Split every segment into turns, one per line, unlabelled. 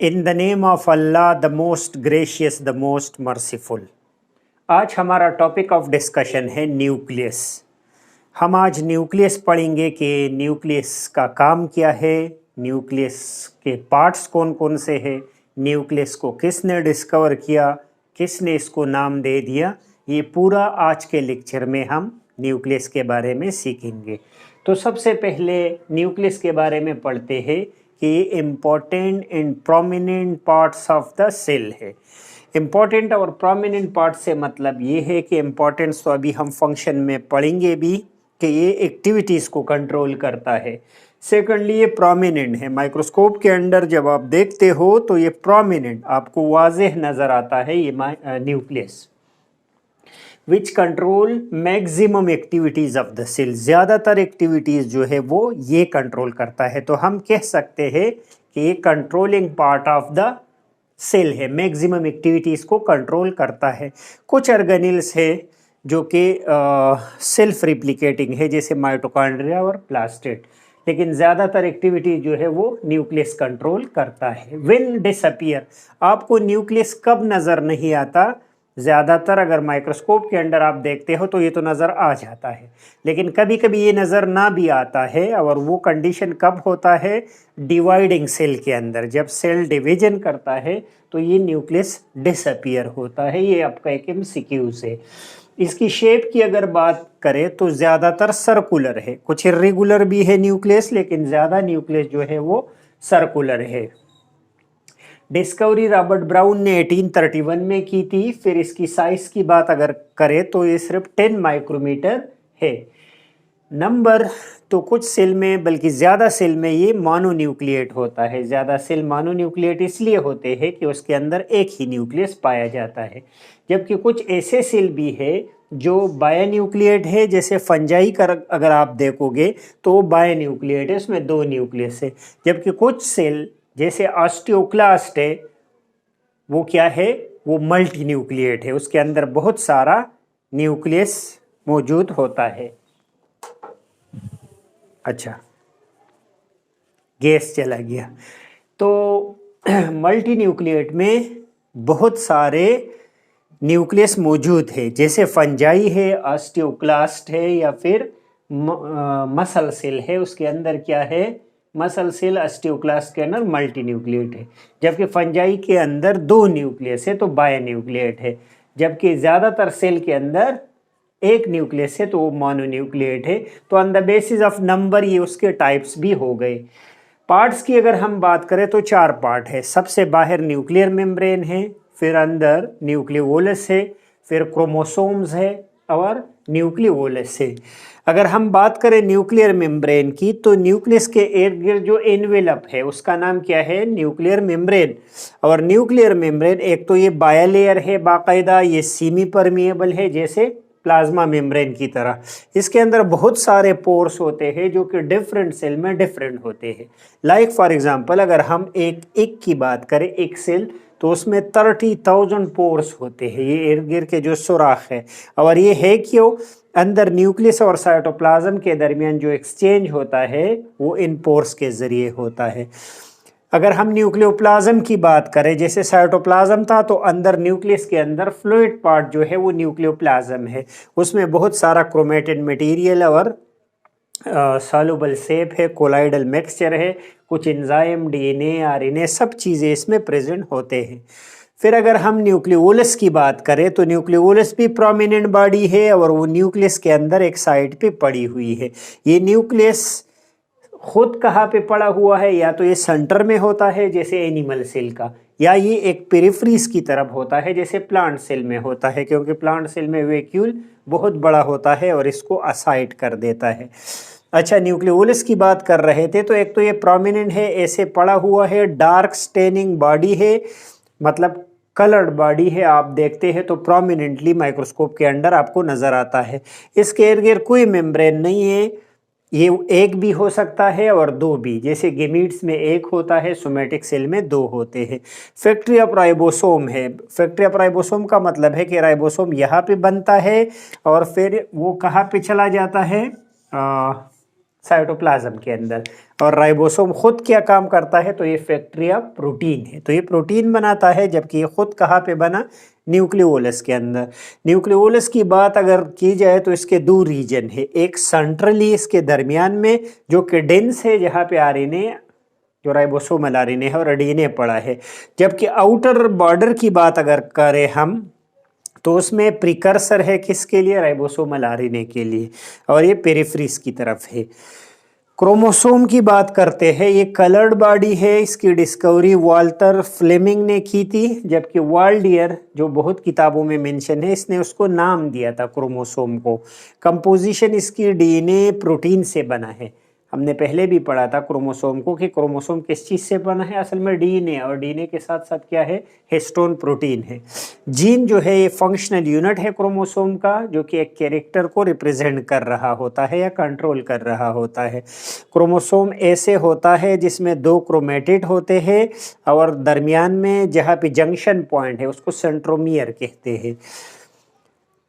In the name of Allah the most gracious the most merciful. आज हमारा topic of discussion है nucleus. हम आज न्यूक्लियस पढ़ेंगे कि न्यूक्लियस का काम क्या है, न्यूक्लियस के पार्ट्स कौन कौन से हैं, न्यूक्लियस को किसने डिस्कवर किया, किसने इसको नाम दे दिया। ये पूरा आज के लेक्चर में हम न्यूक्लियस के बारे में सीखेंगे। तो सबसे पहले न्यूक्लियस के बारे में पढ़ते हैं कि important and prominent parts of the cell है। इम्पोर्टेंट और प्रोमिनेंट पार्ट से मतलब ये है कि इम्पोर्टेंस तो अभी हम फंक्शन में पढ़ेंगे भी कि ये एक्टिविटीज़ को कंट्रोल करता है। सेकेंडली ये प्रोमिनेंट है, माइक्रोस्कोप के अंदर जब आप देखते हो तो ये प्रोमिनेंट आपको वाज़ेह नज़र आता है ये nucleus which control maximum activities of the cell. ज़्यादातर एक्टिविटीज़ जो है वो ये कंट्रोल करता है। तो हम कह सकते हैं कि ये controlling part of the cell है, मैक्सिमम एक्टिविटीज़ को कंट्रोल करता है। कुछ ऑर्गेनेल्स है जो कि सेल्फ रिप्लिकेटिंग है, जैसे माइटोकॉन्ड्रिया और प्लास्टिड, लेकिन ज़्यादातर एक्टिविटी जो है वो न्यूक्लियस कंट्रोल करता है। व्हेन डिसअपीयर, आपको न्यूक्लियस कब नज़र नहीं आता? ज़्यादातर अगर माइक्रोस्कोप के अंदर आप देखते हो तो ये तो नज़र आ जाता है, लेकिन कभी कभी ये नज़र ना भी आता है। और वो कंडीशन कब होता है? डिवाइडिंग सेल के अंदर, जब सेल डिवीजन करता है तो ये न्यूक्लियस डिसअपीयर होता है। ये आपका एक एमसीक्यूज़ है। इसकी शेप की अगर बात करें तो ज़्यादातर सर्कुलर है, कुछ इर्रेगुलर भी है न्यूक्लियस, लेकिन ज़्यादा न्यूक्लियस जो है वो सर्कुलर है। डिस्कवरी रॉबर्ट ब्राउन ने 1831 में की थी। फिर इसकी साइज़ की बात अगर करें तो ये सिर्फ 10 माइक्रोमीटर है। नंबर तो कुछ सेल में, बल्कि ज़्यादा सेल में ये मोनोन्यूक्लिएट होता है। ज़्यादा सेल मोनोन्यूक्लिएट इसलिए होते हैं कि उसके अंदर एक ही न्यूक्लियस पाया जाता है, जबकि कुछ ऐसे सेल भी है जो बायोन्यूक्लिएट है, जैसे फंजाई का अगर आप देखोगे तो वो बायोन्यूक्लिएट है, उसमें 2 न्यूक्लियस है। जबकि कुछ सेल जैसे ऑस्टियोक्लास्ट है वो क्या है? वो मल्टी न्यूक्लिएट है, उसके अंदर बहुत सारा न्यूक्लियस मौजूद होता है। अच्छा, गैस चला गया। तो मल्टी न्यूक्लिएट में बहुत सारे न्यूक्लियस मौजूद है, जैसे फंजाई है, ऑस्टियोक्लास्ट है, या फिर मसल सेल है। उसके अंदर क्या है? मसल सेल ऑस्टियोक्लास्ट के अंदर मल्टी न्यूक्लिएट है, जबकि फंजाई के अंदर 2 न्यूक्लियस है तो बायोन्यूक्लिएट है। जबकि ज़्यादातर सेल के अंदर एक न्यूक्लियस है तो वो मोनोन्यूक्लिएट है। तो on the basis of number ये उसके टाइप्स भी हो गए। पार्ट्स की अगर हम बात करें तो 4 पार्ट है। सबसे बाहर न्यूक्लियर मेम्ब्रेन है, फिर अंदर न्यूक्लियोलस है, फिर क्रोमोसोम्स है और न्यूक्लियोलस है। अगर हम बात करें न्यूक्लियर मेम्ब्रेन की तो न्यूक्लियस के इर्द गिर्द जो एनवेलप है उसका नाम क्या है? Nuclear membrane. और न्यूक्लियर मेम्ब्रेन एक तो ये बायलेयर है बाकायदा, ये सेमी परमिएबल है जैसे प्लाज्मा मेम्ब्रेन की तरह। इसके अंदर बहुत सारे पोर्स होते हैं जो कि डिफरेंट सेल में डिफरेंट होते हैं। लाइक फॉर एग्जांपल अगर हम एक की बात करें, एक सेल, तो उसमें 30,000 पोर्स होते हैं, ये इर्द गिर्द के जो सुराख है। और ये है क्यों? अंदर न्यूक्लियस और साइटोप्लाज्म के दरमियान जो एक्सचेंज होता है वो इन पोर्स के ज़रिए होता है। अगर हम न्यूक्लियोप्लाज्म की बात करें, जैसे साइटोप्लाज्म था तो अंदर न्यूक्लियस के अंदर फ्लूइड पार्ट जो है वो न्यूक्लियोप्लाज्म है, उसमें बहुत सारा क्रोमेटेड मटेरियल और सॉल्युबल सेप है, कोलाइडल मिक्सचर है, कुछ एंजाइम, डीएनए, आरएनए, सब चीज़ें इसमें प्रेजेंट होते हैं। फिर अगर हम न्यूक्लियोलस की बात करें तो न्यूक्लियोलस भी प्रोमिनेंट बॉडी है और वो न्यूक्लियस के अंदर एक साइड पे पड़ी हुई है। ये न्यूक्लियस खुद कहाँ पे पड़ा हुआ है? या तो ये सेंटर में होता है जैसे एनिमल सेल का, या ये एक पेरिफेरीज की तरफ होता है जैसे प्लांट सेल में होता है, क्योंकि प्लांट सेल में वैक्यूल बहुत बड़ा होता है और इसको असाइड कर देता है। अच्छा, न्यूक्लियोलस की बात कर रहे थे तो एक तो ये प्रोमिनेंट है, ऐसे पड़ा हुआ है, डार्क स्टेनिंग बॉडी है, मतलब कलर्ड बॉडी है। आप देखते हैं तो प्रोमिनेंटली माइक्रोस्कोप के अंदर आपको नज़र आता है। इसके इर्द गिर्द कोई मेम्ब्रेन नहीं है, ये एक भी हो सकता है और 2 भी, जैसे गेमीट्स में 1 होता है, सोमेटिक सेल में 2 होते हैं। फैक्ट्री ऑफ राइबोसोम है। फैक्ट्री ऑफ राइबोसोम का मतलब है कि राइबोसोम यहाँ पे बनता है और फिर वो कहाँ पे चला जाता है? साइटोप्लाज्म के अंदर। और राइबोसोम खुद क्या काम करता है, तो ये फैक्ट्री ऑफ प्रोटीन है, तो ये प्रोटीन बनाता है, जबकि ये खुद कहाँ पे बना, न्यूक्लियोलस के अंदर। न्यूक्लियोलस की बात अगर की जाए तो इसके दो रीजन है, एक सेंट्रली इसके दरमियान में जो कि डेंस है, जहाँ पे आरएनए जो राइबोसोमल आरएनए है और डीएनए पड़ा है, जबकि आउटर बॉर्डर की बात अगर करें हम तो उसमें प्रिकर्सर है किसके लिए, राइबोसोमल आरएनए के लिए, और ये पेरिफ्रीज की तरफ है। क्रोमोसोम की बात करते हैं, ये कलर्ड बॉडी है, इसकी डिस्कवरी वाल्टर फ्लेमिंग ने की थी, जबकि वाल्डियर जो बहुत किताबों में मेंशन है, इसने उसको नाम दिया था क्रोमोसोम को। कंपोजिशन इसकी डीएनए प्रोटीन से बना है, हमने पहले भी पढ़ा था क्रोमोसोम को कि क्रोमोसोम किस चीज़ से बना है, असल में डीएनए, और डीएनए के साथ साथ क्या है, हिस्टोन प्रोटीन है। जीन जो है ये फंक्शनल यूनिट है क्रोमोसोम का, जो कि एक कैरेक्टर को रिप्रेजेंट कर रहा होता है या कंट्रोल कर रहा होता है। क्रोमोसोम ऐसे होता है जिसमें 2 क्रोमेटिड होते हैं और दरमियान में जहाँ पे जंक्शन पॉइंट है उसको सेंट्रोमियर कहते हैं।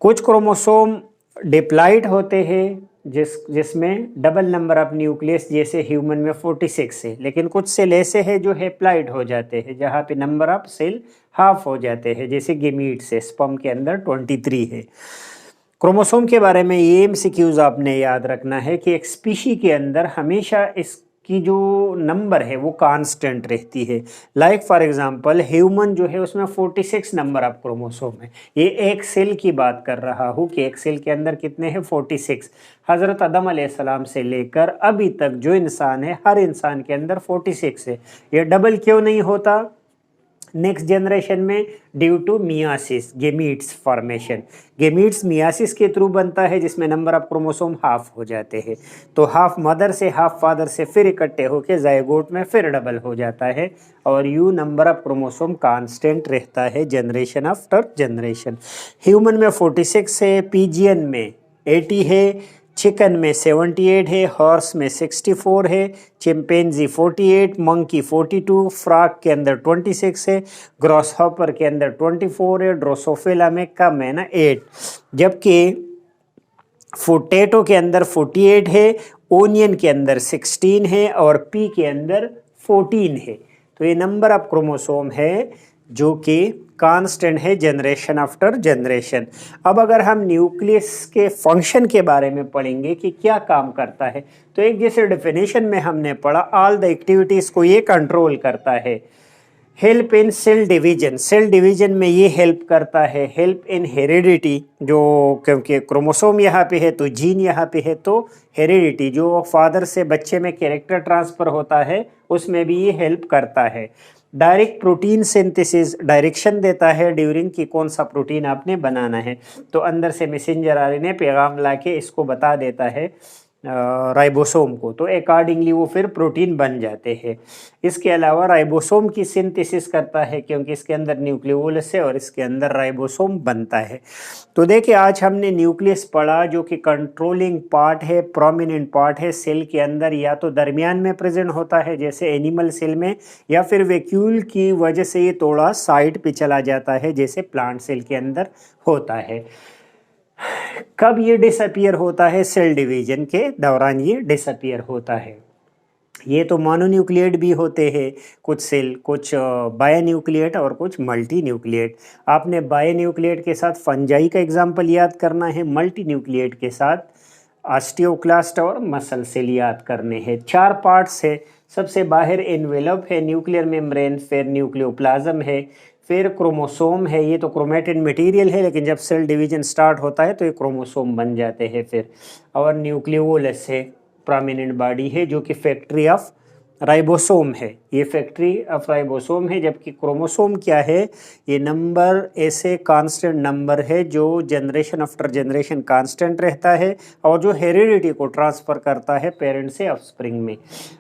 कुछ क्रोमोसोम डिप्लॉइड होते हैं जिसमें डबल नंबर ऑफ न्यूक्लियस, जैसे ह्यूमन में 46 है, लेकिन कुछ सेल ऐसे हैं जो हैप्लॉइड हो जाते हैं जहाँ पे नंबर ऑफ सेल हाफ हो जाते हैं, जैसे गेमीट से स्पर्म के अंदर 23 है। क्रोमोसोम के बारे में ये एमसीक्यूज आपने याद रखना है कि एक स्पीशी के अंदर हमेशा इसकी जो नंबर है वो कांस्टेंट रहती है। लाइक फॉर एग्जांपल ह्यूमन जो है उसमें 46 नंबर ऑफ क्रोमोसोम है। ये एक सेल की बात कर रहा हूँ कि एक सेल के अंदर कितने हैं, 46। हज़रत आदम अलैहिस्सलाम से लेकर अभी तक जो इंसान है, हर इंसान के अंदर 46 है। ये डबल क्यों नहीं होता नेक्स्ट जनरेशन में, due to meiosis, gametes formation. Gametes meiosis के थ्रू बनता है जिसमें नंबर ऑफ क्रोमोसोम हाफ हो जाते हैं, तो हाफ मदर से हाफ फादर से फिर इकट्ठे होकर जायगोट में फिर डबल हो जाता है, और you number of chromosome constant रहता है जनरेशन आफ्टर जनरेशन। ह्यूमन में 46 है, पीजियन में 80 है, चिकन में 78 है, हॉर्स में 64 है, चिंपैंजी 48, मंकी 42, फ्रॉग के अंदर 26 है, ग्रॉसहॉपर के अंदर 24 है, ड्रोसोफिला में कम है ना 8, जबकि पोटैटो के अंदर 48 है, ओनियन के अंदर 16 है और पी के अंदर 14 है। तो ये नंबर ऑफ क्रोमोसोम है जो कि कांस्टेंट है जनरेशन आफ्टर जनरेशन। अब अगर हम न्यूक्लियस के फंक्शन के बारे में पढ़ेंगे कि क्या काम करता है, तो एक जैसे डेफिनेशन में हमने पढ़ा, ऑल द एक्टिविटीज़ को ये कंट्रोल करता है। Help in cell division, cell division में ये हेल्प करता है। हेल्प इन हेरिडिटी, जो क्योंकि क्रोमोसोम यहाँ पे है तो जीन यहाँ पे है, तो हेरिडिटी जो फादर से बच्चे में कैरेक्टर ट्रांसफ़र होता है उसमें भी ये हेल्प करता है। डायरेक्ट प्रोटीन सिंथेसिस, डायरेक्शन देता है ड्यूरिंग कि कौन सा प्रोटीन आपने बनाना है, तो अंदर से मैसेंजर आरएनए पैगाम लाके इसको बता देता है राइबोसोम को, तो अकॉर्डिंगली वो फिर प्रोटीन बन जाते हैं। इसके अलावा राइबोसोम की सिंथेसिस करता है क्योंकि इसके अंदर न्यूक्लियोलस है और इसके अंदर राइबोसोम बनता है। तो देखिए आज हमने न्यूक्लियस पढ़ा जो कि कंट्रोलिंग पार्ट है, प्रोमिनेंट पार्ट है सेल के अंदर, या तो दरमियान में प्रेजेंट होता है जैसे एनिमल सेल में, या फिर वैक्यूल की वजह से ये थोड़ा साइड पे चला जाता है जैसे प्लांट सेल के अंदर होता है। कब ये डिसअपियर होता है, सेल डिवीजन के दौरान ये डिसअपियर होता है। ये तो मोनोन्यूक्लिएट भी होते हैं कुछ सेल, कुछ बायोन्यूक्लिएट और कुछ मल्टी न्यूक्लिएट। आपने बायोन्यूक्लिएट के साथ फंजाई का एग्जाम्पल याद करना है, मल्टी न्यूक्लिएट के साथ ऑस्टियोक्लास्ट और मसल सेल याद करने हैं। 4 पार्ट्स है, सबसे बाहर एनवेलप है, न्यूक्लियर मेम्ब्रेन, फिर न्यूक्लियोप्लाज्म है, फिर क्रोमोसोम है। ये तो क्रोमेटिन मटेरियल है, लेकिन जब सेल डिवीजन स्टार्ट होता है तो ये क्रोमोसोम बन जाते हैं फिर। और न्यूक्लियोलस है, प्रोमिनेंट बॉडी है जो कि फैक्ट्री ऑफ राइबोसोम है, ये फैक्ट्री ऑफ राइबोसोम है। जबकि क्रोमोसोम क्या है, ये नंबर ऐसे कांस्टेंट नंबर है जो जनरेशन आफ्टर जनरेशन कांस्टेंट रहता है और जो हेरिडिटी को ट्रांसफ़र करता है पेरेंट से ऑफस्प्रिंग में।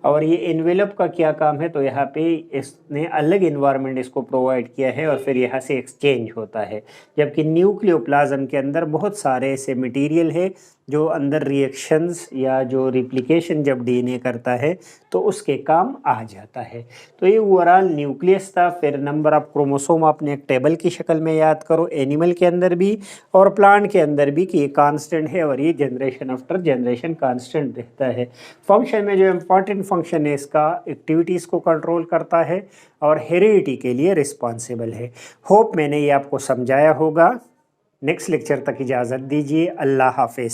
और ये एनवेलप का क्या काम है, तो यहाँ पे इसने अलग इन्वायरमेंट इसको प्रोवाइड किया है और फिर यहाँ से एक्सचेंज होता है। जबकि न्यूक्लियोप्लाज्म के अंदर बहुत सारे ऐसे मटेरियल है जो अंदर रिएक्शंस या जो रिप्लिकेशन जब डीएनए करता है तो उसके काम आ जाता है। तो ये ओवरऑल न्यूक्लियस था। फिर नंबर ऑफ क्रोमोसोम आपने एक टेबल की शक्ल में याद करो, एनिमल के अंदर भी और प्लांट के अंदर भी कि ये कांस्टेंट है और ये जनरेशन आफ्टर जनरेशन कांस्टेंट रहता है। फंक्शन में जो इम्पॉर्टेंट फंक्शन है इसका एक्टिविटीज़ को कंट्रोल करता है और हेरिडिटी के लिए रिस्पॉन्सिबल है। होप मैंने ये आपको समझाया होगा। नेक्स्ट लेक्चर तक इजाज़त दीजिए। अल्लाह हाफिज़।